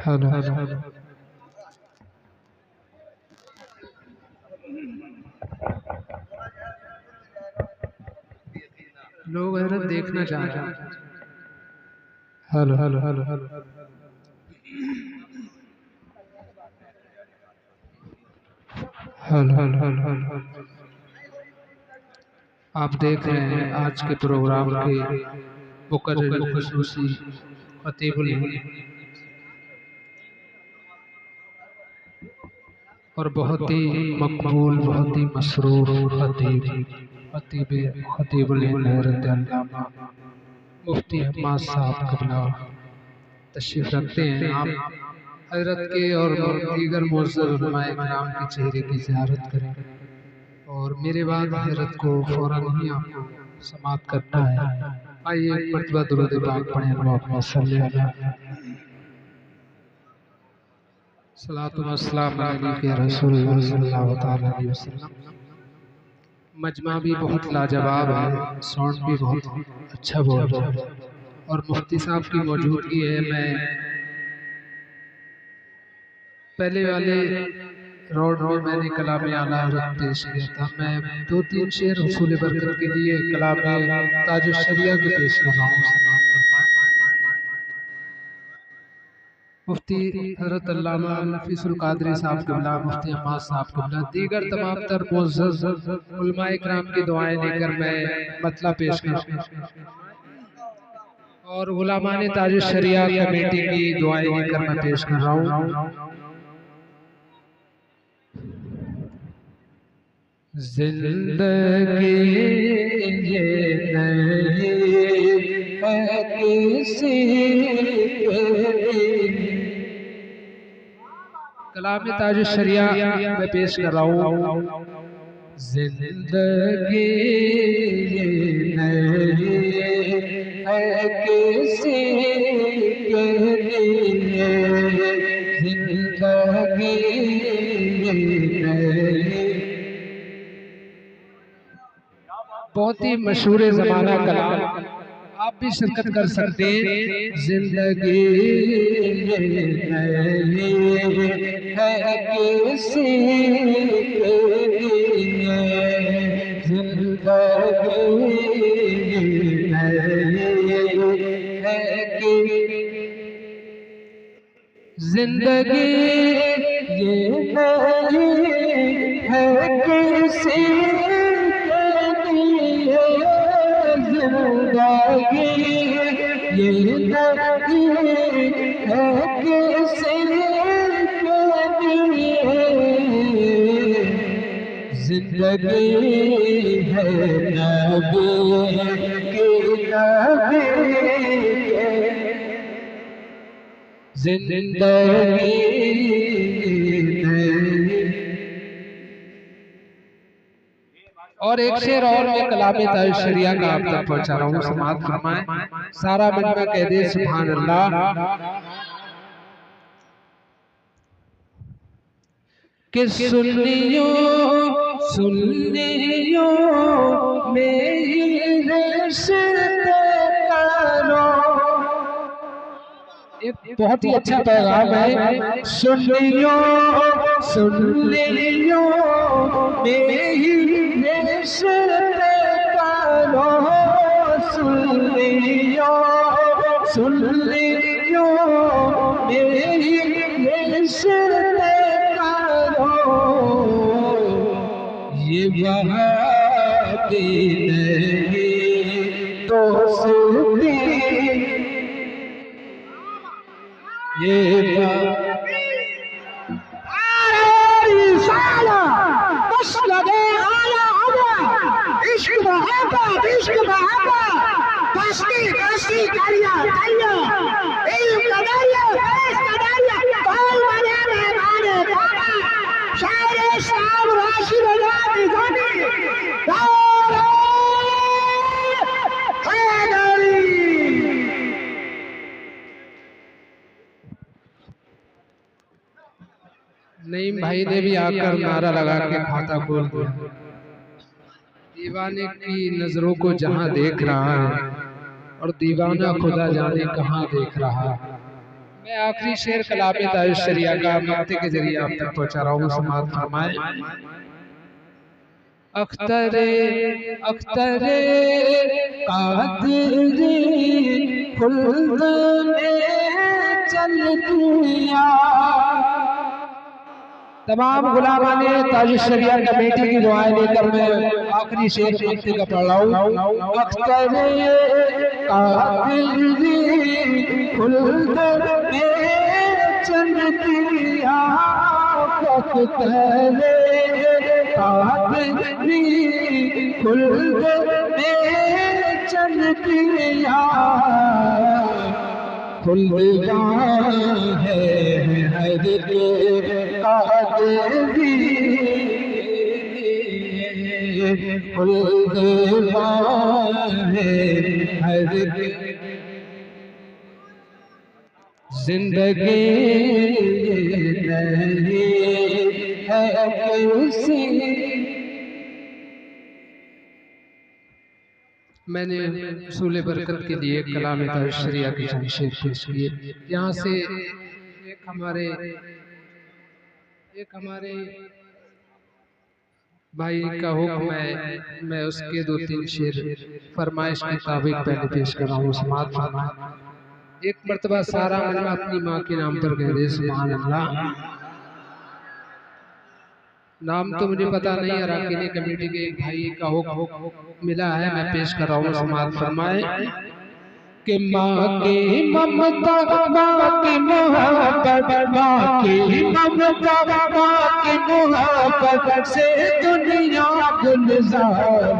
Hello लोग हैरत देखना चाह रहे हैं। Hello hello hello hello hello hello hello hello आप देख रहे हैं आज के प्रोग्राम के मुकर्रिर खुसूसी खतीबुल और बहुत ही मकबूल, बहुत ही मसरूर खतीबुल मुफ्ती हम्माद साहब क़िबला तशरीफ़ रखते हैं। आप हज़रत के और दीगर मुअज़्ज़ज़ उलमाए किराम के चेहरे की ज़ियारत करें और मेरे बाद हज़रत को फ़ौरन ही आपको समाअत करना है। आइए एक मरतबा दुरूद पाक पढ़ें। अल्लाहुम्मा सल्ली अला सलातु व सलाम अलैका रसूलुल्लाह सल्लल्लाहु तआला अलैहि वसल्लम। मजमा भी बहुत लाजवाब है, साउंड भी बहुत अच्छा बोल रहा है और मुफ्ती साहब की मौजूदगी है। मैं पहले वाले रोड में मैंने कलाम आला हज़रत पेश किया था। मैं 2-3 शेर हुसूल बरकत के लिए कलाम ताजुश शरिया के पेश कर रहा हूँ। मुफ्ती हज़रत अल्लामा नफीसुल क़ादरी साहब क़िबला, मुफ्ती हम्माद साहब क़िबला, दीगर तमाम तर मुअज़्ज़ज़ उलमाए किराम की दुआएं लेकर मैं मतला पेश कर रहा हूँ और उलमाए ताजुश शरिया कमेटी की दुआएं लेकर मैं पेश कर रहा हूँ। ज़िंदगी ये नहीं है किसी कलाम ताजुश शरिया में पेश कर रहा हूँ। ज़िंदगी ये नहीं है किसी के लिए, ज़िंदगी ये नहीं। बहुत ही मशहूर ज़माना कलाम, आप भी शिरकत कर सकते हैं। ज़िंदगी ये नहीं है किसी के लिए, ज़िंदगी ये नहीं है कि ज़िंदगी ये नहीं है किसी ज़िंदगी ये नहीं है किसी के लिए, ज़िंदगी है नबी की नबी ज़िंदगी नहीं। और एक शेर और मैं कलाम ताजुश शरिया का आप तक पहुंचा रहा हूँ, समाअत फरमाएं। सारा मजमा कह दे सुभान अल्लाह। कि सुन्नियों में रिश्ते करो। एक बहुत ही अच्छा पैगाम है। सुन्नियों में रिश्ते करो, सुन्नियों में रिश्ते करो। ये वहाबी नहीं दोस्ती, ये नईम भाई ने भी आकर नारा लगा के खाता खोल दिया। दीवाने की नजरों को जहां देख रहा है और दीवाना खुदा जाने कहां देख रहा है। मैं आखिरी शेर कलाम ताजुश शरिया का मक्ते के जरिए आप तक पहुंचा रहा हूँ। समाअत फरमाए। अख्तरे अख्तरे कादरी खुल्द में चल दिया। तमाम गुलामाने ताजुश शरिया कमेटी की दुआएं लेकर मैं आखिरी शेर मक्ते का पढ़ रहा हूँ। अख्तरे कादरी खुल्द में चल दिया। अख्तरे कादरी खुल्द में चल दिया। खुल्दगाह है हर के कादरी, खुल्दगाह है हर के। जिंदगी नहीं है किसी। मैंने उसूल बरकत के लिए कलाम ताजुश शरिया के चंद शेर पेश किए। यहाँ से एक हमारे भाई का हुक्म है, मैं उसके 2-3 शेर फरमाइश के मुताबिक पहले पेश कर रहा हूँ। समाअत फरमाए। एक मर्तबा सारा मजमा अपनी माँ के नाम पर कह दे सुभान अल्लाह। नाम तो मुझे पता नहीं, अराकीनी कमेटी के एक भाई का हुक्म मिला है, मैं पेश कर रहा हूँ। समाअत फरमाए कि माँ की ममता, माँ की मोहब्बत, माँ की ममता, माँ की मोहब्बत से दुनिया गुलजार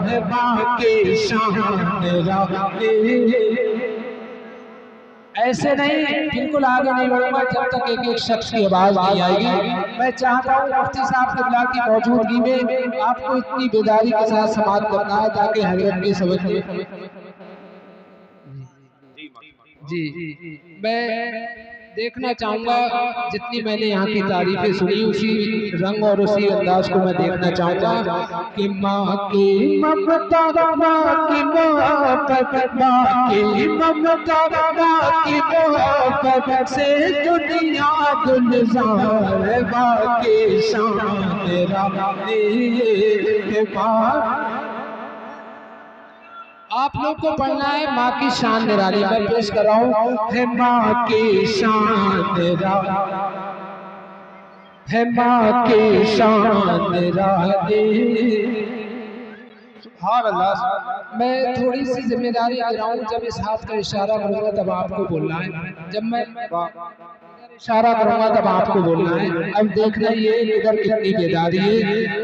है। माँ की शान राहे। ऐसे नहीं, बिल्कुल आगे नहीं बढ़ूंगा जब तक एक एक शख्स की आवाज नहीं आएगी। मैं चाहता हूँ मुफ्ती साहब क़िबला की मौजूदगी में आपको इतनी बेदारी के साथ समाअत करना है ताकि हजरत की समझ में। जी मैं देखना चाहूंगा, जितनी मैंने यहाँ की तारीफें सुनी उसी रंग और उसी अंदाज को मैं देखना चाहूंगा कि माँ की ममता, माँ की मोहब्बत, माँ की ममता, माँ की मोहब्बत से दुनिया गुलजार है। माँ की शान राहे। आप लोग को पढ़ना है माँ की शान निराली। मैं पेश कर रहा हूँ है माँ की शान निराली, है माँ की शान निराली। सुभान अल्लाह। मैं थोड़ी सी जिम्मेदारी ले रहा हूँ, जब इस हाथ का इशारा करूँगा तब आपको बोलना है, जब मैं इशारा करूंगा तब आपको बोलना है। अब देखना ये इधर कितनी बेदारी है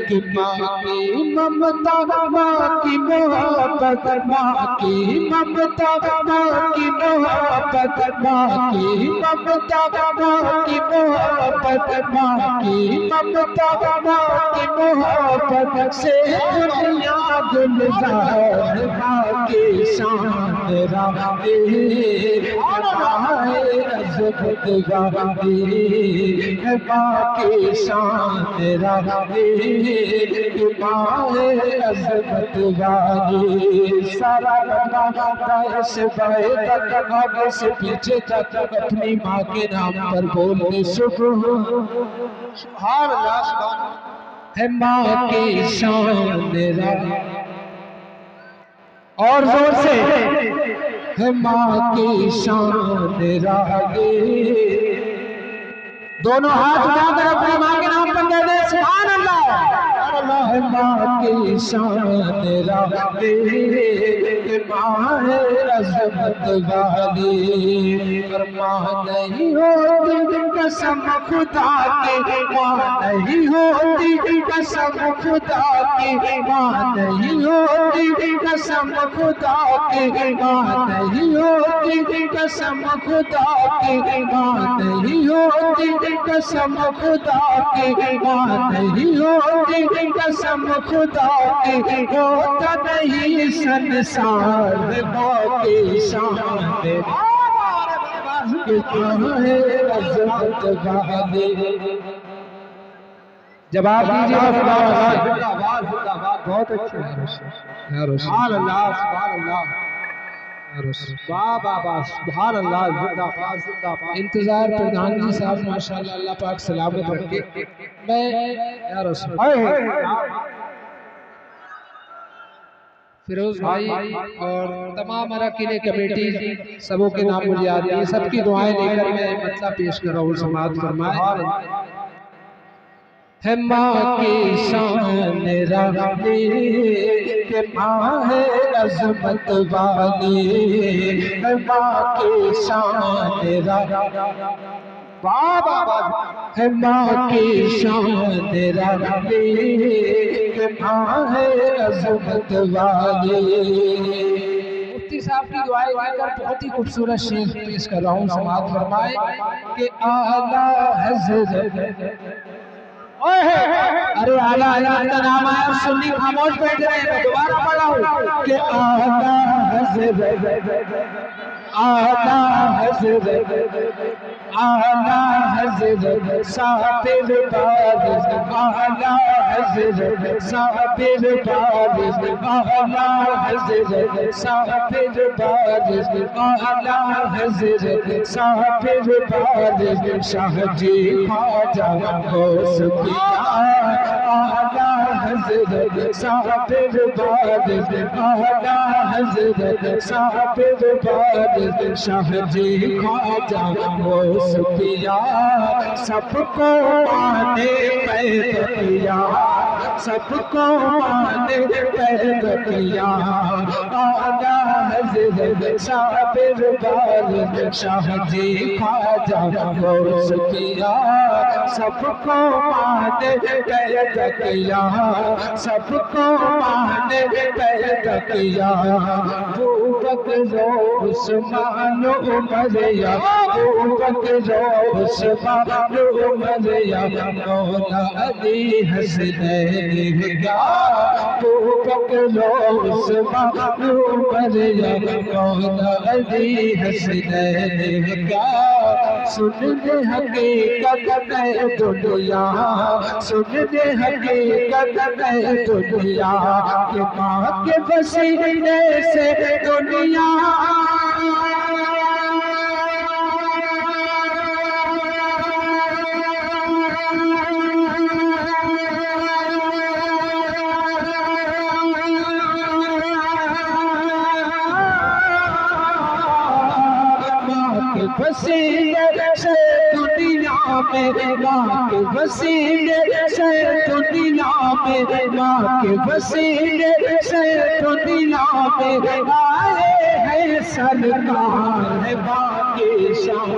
कि माँ की ममता, माँ की मोहब्बत, माँ की ममता, माँ की मोहब्बत, माँ की ममता, माँ की मोहब्बत, माँ की ममता, माँ की मोहब्बत से दुनिया गुलजार। माँ की शान राहे। अज़मत गाहे माँ की शान राहे। माँ अज़मत गाहे। सारा दाएं से बाएं तक, आगे से पीछे तक अपनी माँ के नाम पर बोले सुभान अल्लाह। है माँ की शान राहे। और जोर से है माँ की शान राहे। दोनों हाथ उठाकर अपनी माँ के नाम पर कह दे सुभान अल्लाह। है माँ की शान राहे। माँ है अज़मत वाली। पर माँ नहीं होती कसम खुदा की, माँ नहीं होती कसम खुदा की, माँ नहीं होती कसम खुदा की, माँ नहीं होती कसम खुदा की, माँ नहीं होती कसम खुदा की, माँ नहीं होती कसम खुदा की। होता नहीं संसार माँ की शान जवाब दीजिए। बहुत अच्छे। वाह वाह वाह, सुभान अल्लाह, जिंदाबाद जिंदाबाद। इंतजार प्रधान जी साहब माशाल्लाह, अल्लाह पाक सलामत रखे। मैं या रसूल फिरोज भाई और तमाम अरकान कमेटी सबों के नाम मुझे याद नहीं, सबकी दुआएं लेकर मैं मतलब पेश कर रहा हूँ। समाअत फरमाए। है माँ की शान रानी के माँ है अज़मत वाली, है माँ की शान रानी, है माँ की शान रानी के माँ है अज़मत वाली। मुफ्ती साहब की दुआएं लेकर बहुत ही खूबसूरत शेर पेश कर रहा हूँ। समाअत फरमाए कि आला हज़रत, अरे आला हज़रत का नाम आया, सुन्नी खामोश बैठ रहे हैं, मैं दोबारा पढ़ा हूँ कि आला हज़रत, आला हज़रत, आला हज़रत साबिर बारिज़, आला हज़रत साबिर बारिज़, आला हज़रत साबिर बारिज़, आला हज़रत साबिर बारिज़, शाह जी ख्वाजा गौस पिया, आला हज़रत साबिर बारिज़, आला हज़रत साबिर बारिज़, शाह जी ख्वाजा गौस पिया, सबको माने पैदा किया, सबको माने पैदा किया, आला हज़रत साबिर बारिज़, शाह जी ख्वाजा गौस पिया, सबको माने पैदा किया, सबको माने पैदा किया। अबू बकर उस्मान उमर या, अबू बकर उस्मान उमर या, मौला अली हसनैन क्या, अबू बकर उस्मान उमर या, मौला अली हसनैन क्या। सुन ले हकीकत है दुनिया, सुन ले हकीकत है दुनिया, कि माँ के वसीले से दुनिया वसीले से दुनिया में, माँ के वसीले से दुनिया में, माँ के वसीले से दुनिया में आए हैं सरकार, है माँ की शान।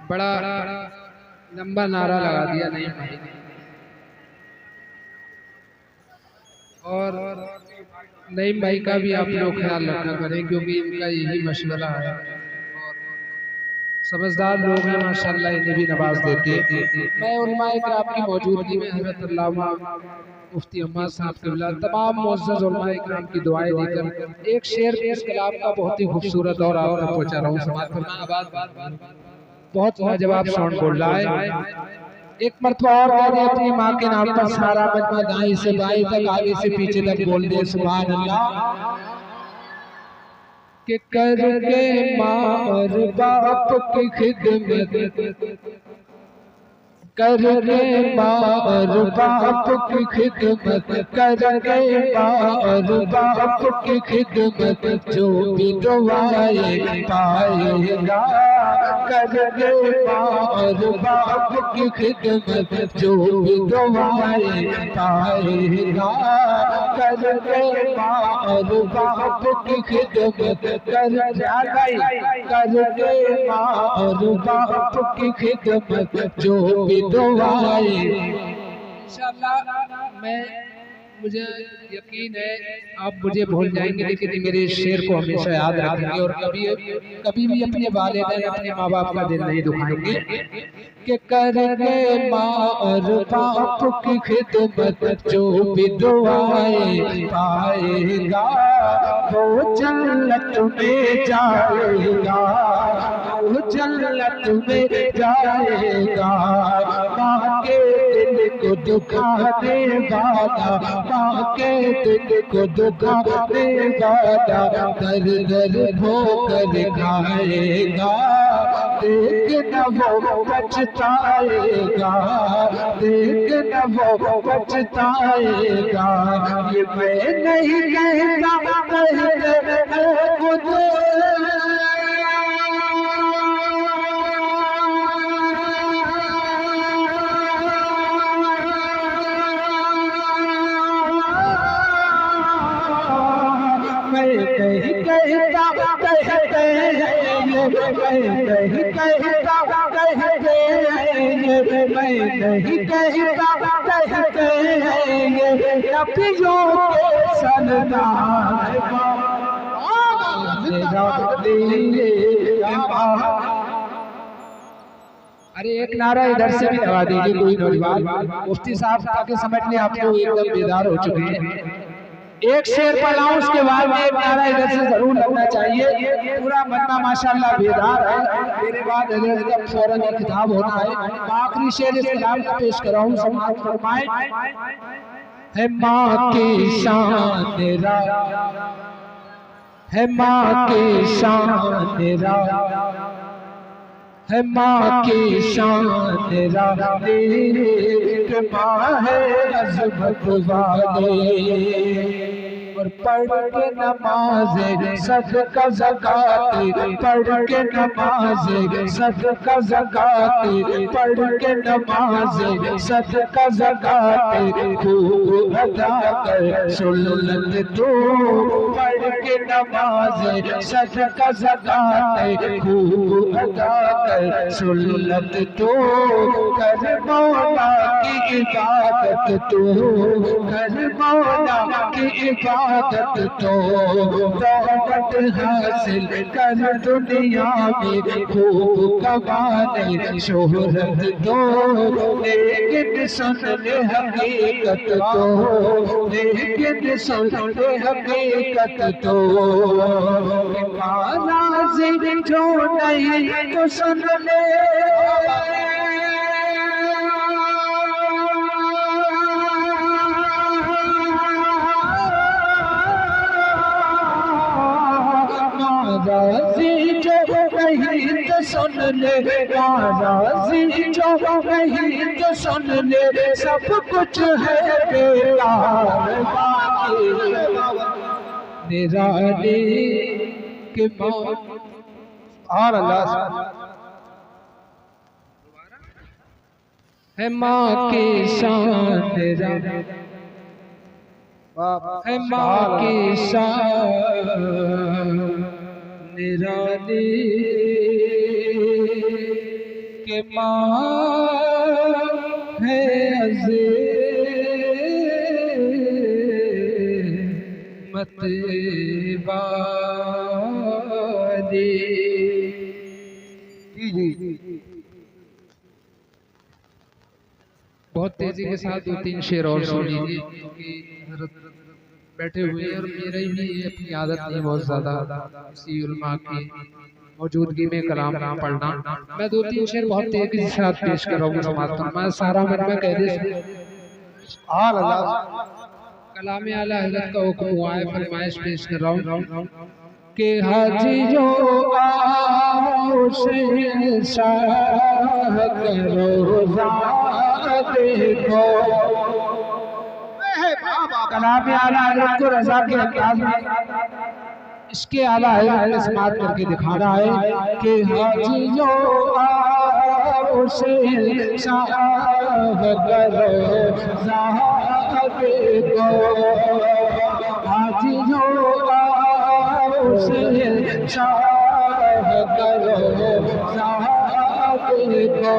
बड़ा लंबा नारा लगा दिया नहीं भाई, और नईम भाई का भी आप लोग ख्याल रखा करें, क्योंकि इनका यही मशवरा है और समझदार लोग हैं माशाल्लाह, इन्हें भी नवाज देते हैं। मैं उलमाए किराम की मौजूदगी में हज़रत अल्लामा मुफ्ती अम्मा साहब क़िबला, तमाम मुअज़्ज़ज़ उलमाए किराम की दुआएं लेकर एक शेर पेश कलाम का बहुत ही खूबसूरत और आप तक पहुँचा रहा हूँ। समाअत फरमाए। बहुत लाजवाब साउंड बोल रहा है। एक मरतबा और कह दे अपनी माँ के नाम पर सारा मजमा, दाएं से बाएं तक, आगे से पीछे तक बोल दे सुभान अल्लाह। कि करके माँ और बाप की खिदमत, करके माँ और बाप की खिदमत, करके माँ और बाप की खिदमत, जो भी दुआएं पाएगा, करके माँ और बाप की खिदमत, जो भी दुआएं पाएगा, करके माँ और बाप की खिदमत कर गई, करके माँ और बाप की खिदमत जो भी दुआए। इंशाअल्लाह मुझे यकीन है आप मुझे भूल जाएंगे, लेकिन मेरे इस शेर को हमेशा याद रखेंगे और कभी भी अपने वालिदैन अपने माँ बाप का दिल नहीं दुखाएंगे। कि करके माँ और बाप की खिदमत जो भी दुआएं पाएगा वो जन्नत में जाएगा, वो जन्नत में जाएगा। माँ के दिल को दुखाने वाला, माँ के दिल को दुखाने वाला दर दर ठोकर खाएगा, देखना वो पछताएगा, देखना वो पछताएगा। ये मैं नहीं कहता, कहते हैं खुद। मैं नहीं कहता, कहते हैं ये, मैं नहीं कहता, कहते हैं ये, मैं नहीं कहता, कहते हैं ये, नबियों के सरदार अरे एक नारा इधर से भी लगा दीजिए कोई नौजवान। मुफ्ती साहब ताकि समझ लें आप लोग एकदम बेदार हो चुके हैं। एक शेर पढ़ाऊं उसके बाद में एक नारा इधर से जरूर लगना चाहिए। पूरा बनना माशाल्लाह बेदार है। मेरे बाद हजरत फौरन एक किताब होना है। आखिरी शेर इस कलाम का पेश कराऊं, समाअत फरमाएं। है माँ की शान तेरा, है माँ की शान तेरा, है माँ की शान तेरा, एक माँ है अज़मत वाले। और पढ़ के नमाज़े सदका ज़कात, पढ़ के नमाज़े सदका ज़कात, पढ़ के नमाज़े सदका ज़कात, खूब अदा कर सुन्नत तो, पढ़ के नमाज़े सदका ज़कात, खूब अदा कर सुन्नत तो, कर मौला की इबादत तो, कर मौला की इबादत तो, दौलत हासिल कर दुनिया में खूब कमाने शोहरत दो, लेकिन सुन ले हकीकत तो, लेकिन सुन ले हकीकत तो, नाज़िर जो नहीं तो सुन ले। राज़ी जो नहीं तो सुन ले, राज़ी जो नहीं तो सुन ले, सब कुछ है बेकार बाकी निराली के मौत। और अल्लाह है माँ की शान तेरा, है माँ की शान निराली के माँ है अज़मत वाली। बहुत तेजी के साथ दो तीन शेर और सुन लीजिए, क्योंकि बैठे हुए हैं और मेरा भी अपनी आदत नहीं बहुत ज्यादा किसी उलमा की मौजूदगी में कलाम पढ़ना। मैं दो तीन शेर बहुत तेजी के साथ पेश कर रहा हूँ, समाप्त मैं सारा मन में कह दे कलाम आला हज़रत का हुक्म हुआ है, फरमाइश पेश कर रहा हूँ कि हाजी जो आओ से शाह करो देखो। कलाम आला हज़रत को रज़ा के अंदाज में इसके आला हज़रत ने समाप्त करके दिखाना है कि हाजी जो आओ से शाह करो देखो। आज जो शाह करो सादे को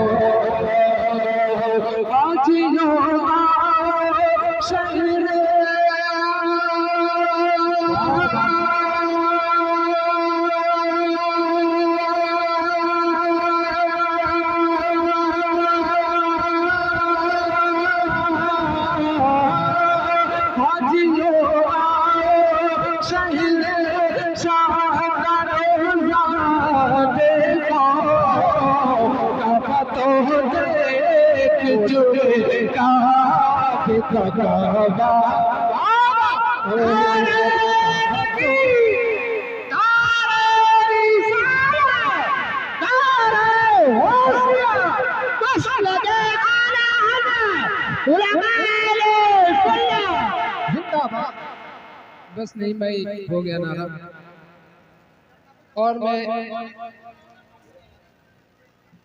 आज जो शहर बस नहीं भाई, हो गया नारा। और मैं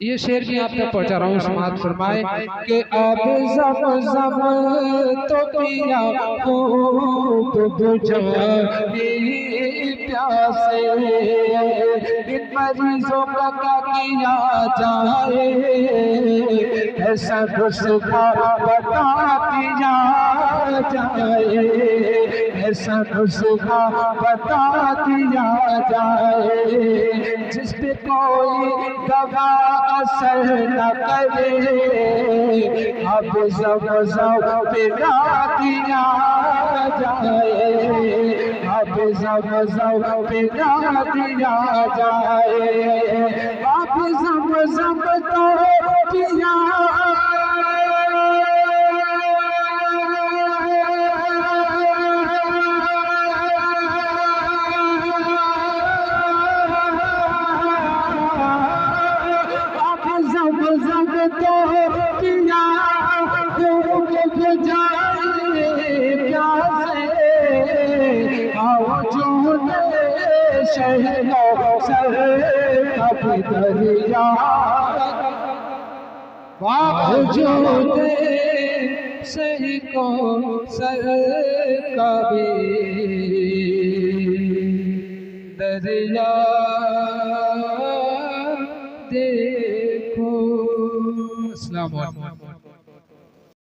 ये शेर भी आप तक पहुंचा रहा हूँ, समाज फरमाए कि अब ज़म तो पिया खूब बुझानी प्यासे, इन मरीजों का क्या किया जाए, ऐसा नुस्खा बता दिया जाए, ऐसा नुस्खा बता दिया जाए, जिस पे कोई दवा असर न करे, अब ज़म पिला दिया जाए, अब ज़म पिला दिया जाए, अब ज़म तो पिया तो पिया खूब जाए प्यासे, आओ जो शहरो सर कभी दरिया, बावजूद सही को सर कभी दरिया देखो। अस्सलाम वालेकुम।